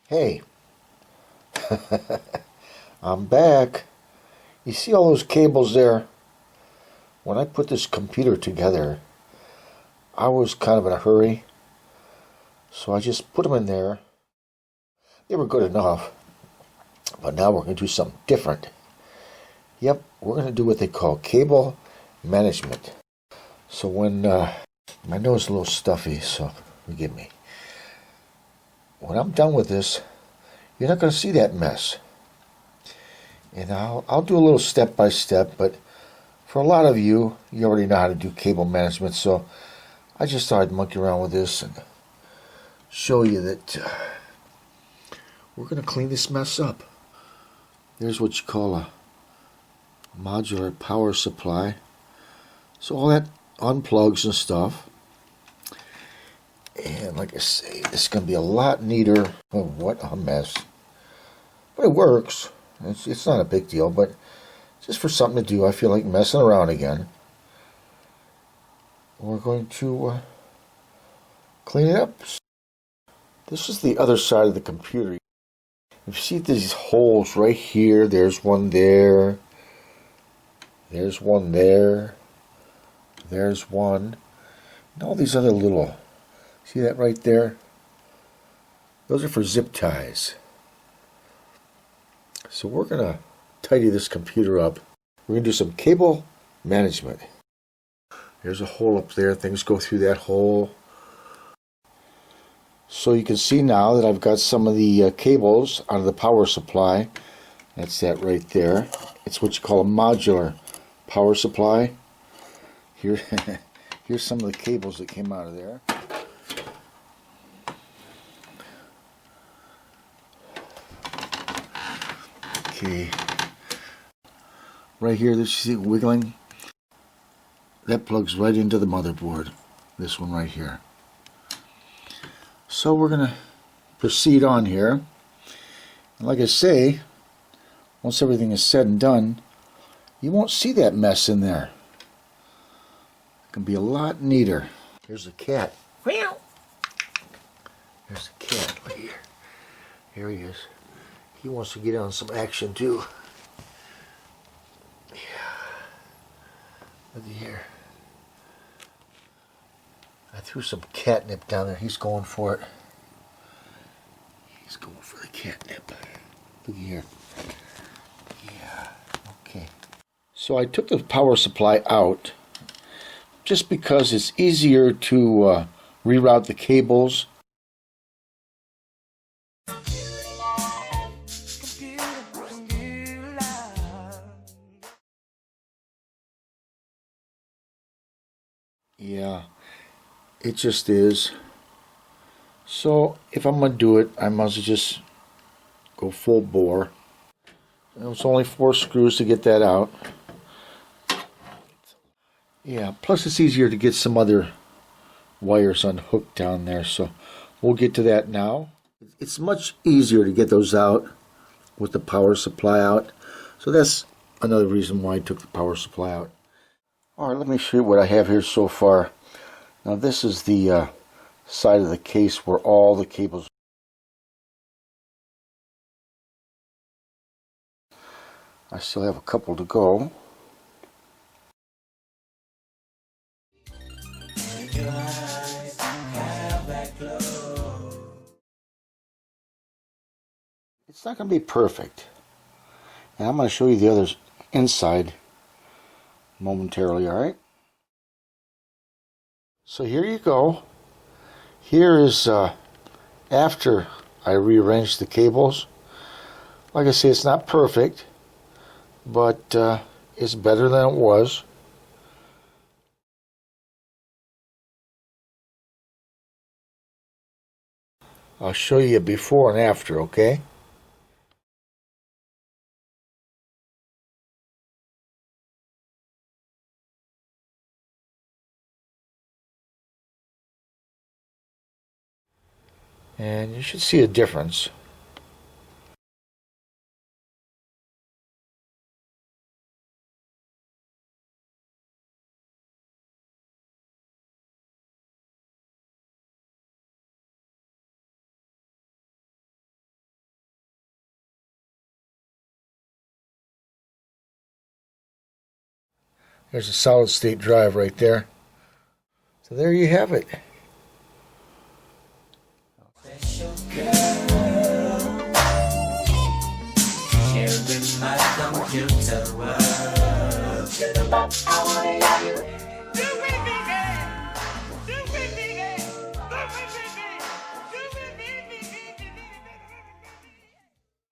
Hey, I'm back. You see all those cables there? When I put this computer together, I was kind of in a hurry, so I just put them in there. They were good enough, but now we're going to do something different. Yep, we're going to do what they call cable management. So when my nose is a little stuffy, so forgive me. When I'm done with this, you're not going to see that mess. And I'll do a little step by step, but for a lot of you, you already know how to do cable management, so I just thought I'd monkey around with this and show you that we're going to clean this mess up. There's what you call a modular power supply. So all that unplugs and stuff. And like I say, it's going to be a lot neater. Oh, what a mess. But it works. It's not a big deal, but just for something to do, I feel like messing around again. We're going to clean it up. This is the other side of the computer. You see these holes right here. There's one there. There's one there. There's one. And all these other little, see that right there? Those are for zip ties. So we're going to tidy this computer up. We're going to do some cable management. There's a hole up there. Things go through that hole. So you can see now that I've got some of the cables out of the power supply. That's that right there. It's what you call a modular power supply. Here, here's some of the cables that came out of there. Okay. Right here, this you see wiggling. That plugs right into the motherboard. This one right here. So we're going to proceed on here. And like I say, once everything is said and done, you won't see that mess in there. It can be a lot neater. Here's a cat. There's a cat right here. Here he is. He wants to get on some action too. Yeah. Look at here. I threw some catnip down there. He's going for it. He's going for the catnip. Look here. Yeah. Okay. So I took the power supply out just because it's easier to reroute the cables. Yeah, it just is. So if I'm going to do it, I must just go full bore. It's only 4 screws to get that out. Yeah, plus it's easier to get some other wires unhooked down there, so we'll get to that now. It's much easier to get those out with the power supply out, so that's another reason why I took the power supply out. Alright, let me show you what I have here so far. Now this is the side of the case where all the cables. I still have a couple to go. It's not going to be perfect. And I'm going to show you the others inside momentarily, alright? So here you go. Here is after I rearranged the cables. Like I say, it's not perfect, but it's better than it was. I'll show you before and after, okay? And you should see a difference. There's a solid state drive right there. So there you have it. Special girl, sharing my computer world.